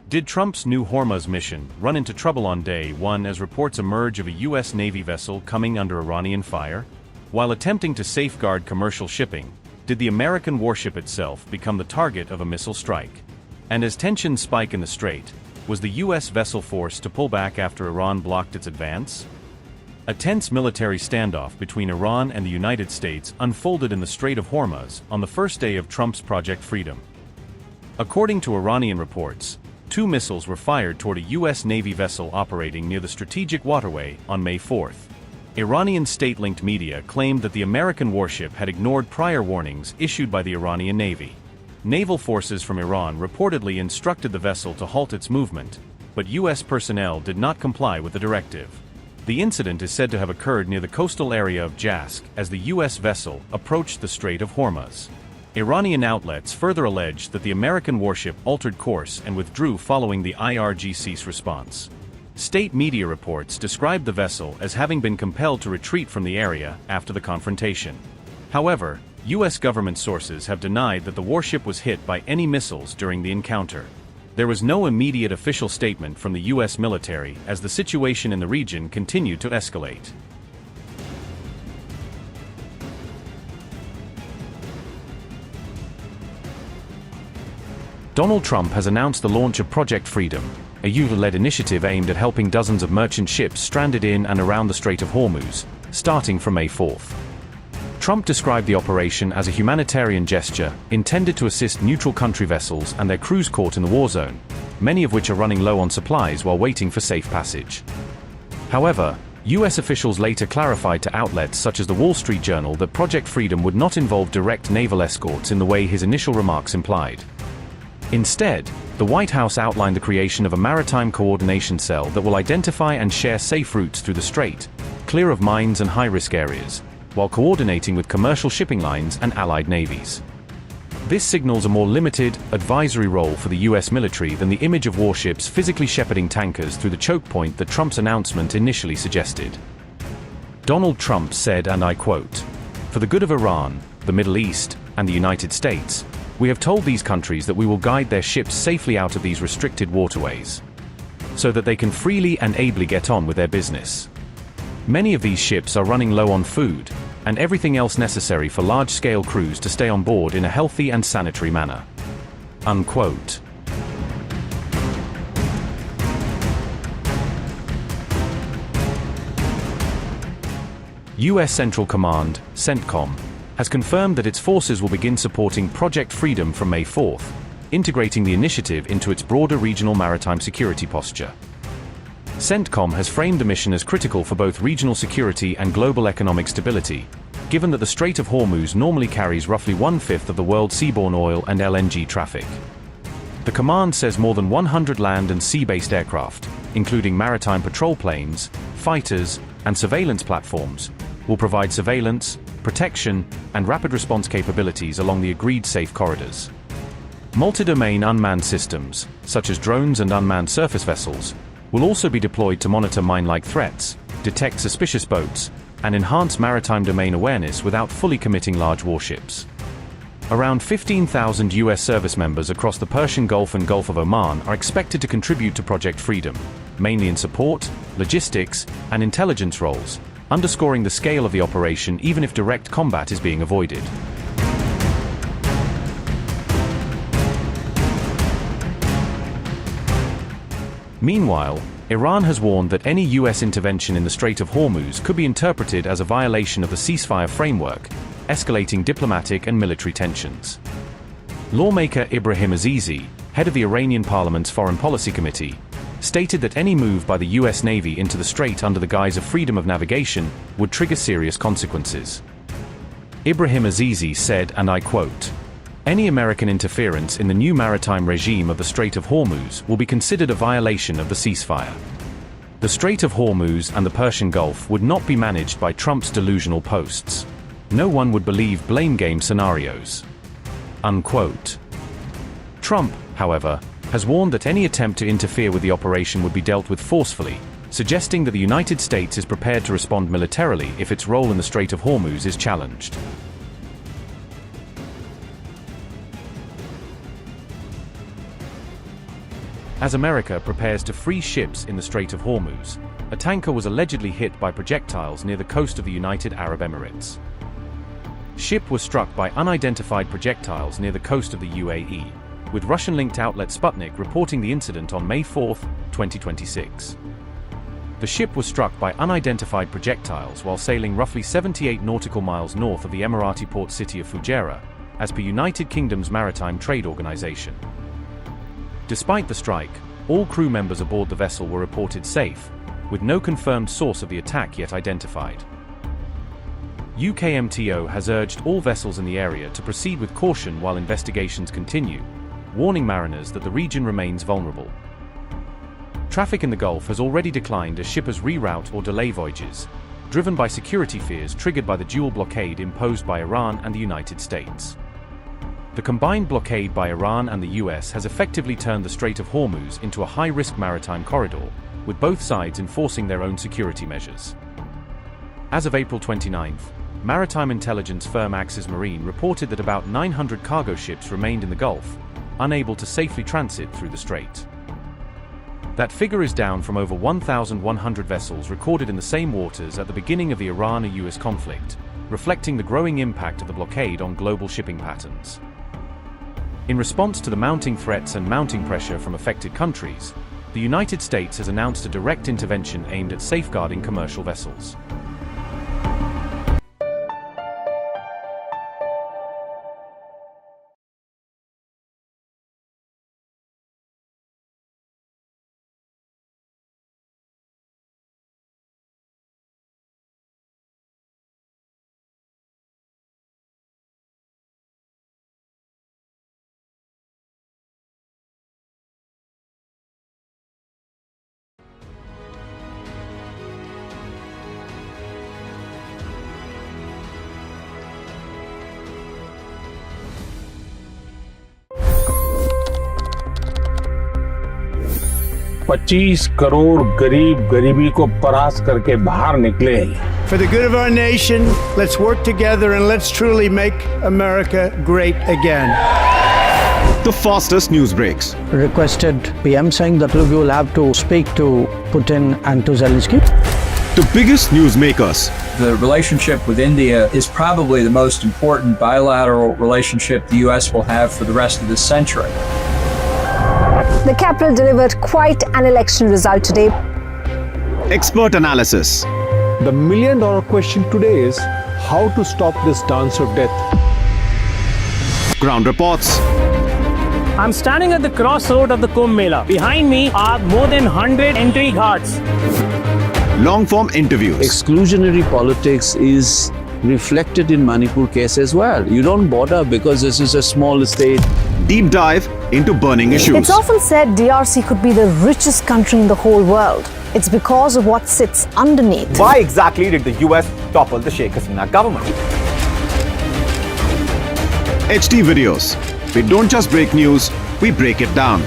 Did Trump's new Hormuz mission run into trouble on day one as reports emerge of a U.S. Navy vessel coming under Iranian fire? While attempting to safeguard commercial shipping, did the American warship itself become the target of a missile strike? And as tensions spike in the Strait, was the U.S. vessel forced to pull back after Iran blocked its advance? A tense military standoff between Iran and the United States unfolded in the Strait of Hormuz on the first day of Trump's Project Freedom. According to Iranian reports, 2 missiles were fired toward a U.S. Navy vessel operating near the strategic waterway on May 4. Iranian state-linked media claimed that the American warship had ignored prior warnings issued by the Iranian Navy. Naval forces from Iran reportedly instructed the vessel to halt its movement, but U.S. personnel did not comply with the directive. The incident is said to have occurred near the coastal area of Jask as the U.S. vessel approached the Strait of Hormuz. Iranian outlets further alleged that the American warship altered course and withdrew following the IRGC's response. State media reports described the vessel as having been compelled to retreat from the area after the confrontation. However, U.S. government sources have denied that the warship was hit by any missiles during the encounter. There was no immediate official statement from the U.S. military as the situation in the region continued to escalate. Donald Trump has announced the launch of Project Freedom, a U.S.-led initiative aimed at helping dozens of merchant ships stranded in and around the Strait of Hormuz, starting from May 4. Trump described the operation as a humanitarian gesture intended to assist neutral country vessels and their crews caught in the war zone, many of which are running low on supplies while waiting for safe passage. However, U.S. officials later clarified to outlets such as the Wall Street Journal that Project Freedom would not involve direct naval escorts in the way his initial remarks implied. Instead, the White House outlined the creation of a maritime coordination cell that will identify and share safe routes through the strait, clear of mines and high-risk areas, while coordinating with commercial shipping lines and allied navies. This signals a more limited, advisory role for the U.S. military than the image of warships physically shepherding tankers through the choke point that Trump's announcement initially suggested. Donald Trump said, and I quote, "For the good of Iran, the Middle East, and the United States, we have told these countries that we will guide their ships safely out of these restricted waterways, so that they can freely and ably get on with their business. Many of these ships are running low on food, and everything else necessary for large-scale crews to stay on board in a healthy and sanitary manner." Unquote. U.S. Central Command, CENTCOM, has confirmed that its forces will begin supporting Project Freedom from May 4, integrating the initiative into its broader regional maritime security posture. CENTCOM has framed the mission as critical for both regional security and global economic stability, given that the Strait of Hormuz normally carries roughly 1/5 of the world's seaborne oil and LNG traffic. The command says more than 100 land and sea-based aircraft, including maritime patrol planes, fighters, and surveillance platforms, will provide surveillance, protection, and rapid response capabilities along the agreed safe corridors. Multi-domain unmanned systems, such as drones and unmanned surface vessels, will also be deployed to monitor mine-like threats, detect suspicious boats, and enhance maritime domain awareness without fully committing large warships. Around 15,000 U.S. service members across the Persian Gulf and Gulf of Oman are expected to contribute to Project Freedom, mainly in support, logistics, and intelligence roles, underscoring the scale of the operation even if direct combat is being avoided. Meanwhile, Iran has warned that any U.S. intervention in the Strait of Hormuz could be interpreted as a violation of the ceasefire framework, escalating diplomatic and military tensions. Lawmaker Ibrahim Azizi, head of the Iranian Parliament's Foreign Policy Committee, stated that any move by the U.S. Navy into the strait under the guise of freedom of navigation would trigger serious consequences. Ibrahim Azizi said, and I quote, "Any American interference in the new maritime regime of the Strait of Hormuz will be considered a violation of the ceasefire. The Strait of Hormuz and the Persian Gulf would not be managed by Trump's delusional posts. No one would believe blame game scenarios." Unquote. Trump, however, has warned that any attempt to interfere with the operation would be dealt with forcefully, suggesting that the United States is prepared to respond militarily if its role in the Strait of Hormuz is challenged. As America prepares to free ships in the Strait of Hormuz, a tanker was allegedly hit by projectiles near the coast of the United Arab Emirates. Ship was struck by unidentified projectiles near the coast of the UAE, with Russian-linked outlet Sputnik reporting the incident on May 4, 2026. The ship was struck by unidentified projectiles while sailing roughly 78 nautical miles north of the Emirati port city of Fujairah, as per United Kingdom's Maritime Trade Organization. Despite the strike, all crew members aboard the vessel were reported safe, with no confirmed source of the attack yet identified. UKMTO has urged all vessels in the area to proceed with caution while investigations continue, warning mariners that the region remains vulnerable. Traffic in the Gulf has already declined as shippers reroute or delay voyages, driven by security fears triggered by the dual blockade imposed by Iran and the United States. The combined blockade by Iran and the US has effectively turned the Strait of Hormuz into a high-risk maritime corridor, with both sides enforcing their own security measures. As of April 29, maritime intelligence firm Axis Marine reported that about 900 cargo ships remained in the Gulf, unable to safely transit through the strait. That figure is down from over 1,100 vessels recorded in the same waters at the beginning of the Iran-US conflict, reflecting the growing impact of the blockade on global shipping patterns. In response to the mounting threats and mounting pressure from affected countries, the United States has announced a direct intervention aimed at safeguarding commercial vessels. $25 crore गरीब गरीबी को परास्त करके बाहर निकले। For the good of our nation, let's work together and let's truly make America great again. The fastest news breaks. Requested PM saying that look, you will have to speak to Putin and to Zelensky. The biggest news makers. The relationship with India is probably the most important bilateral relationship the U.S. will have for the rest of this century. The capital delivered quite an election result today. Expert analysis. The million-dollar question today is how to stop this dance of death. Ground reports. I'm standing at the crossroad of the Kumbh Mela. Behind me are more than 100 entry ghats. Long-form interviews. Exclusionary politics is reflected in Manipur case as well. You don't bother because this is a small state. Deep dive into burning issues. It's often said DRC could be the richest country in the whole world. It's because of what sits underneath. Why exactly did the US topple the Sheikh Hasina government? HD videos. We don't just break news, we break it down.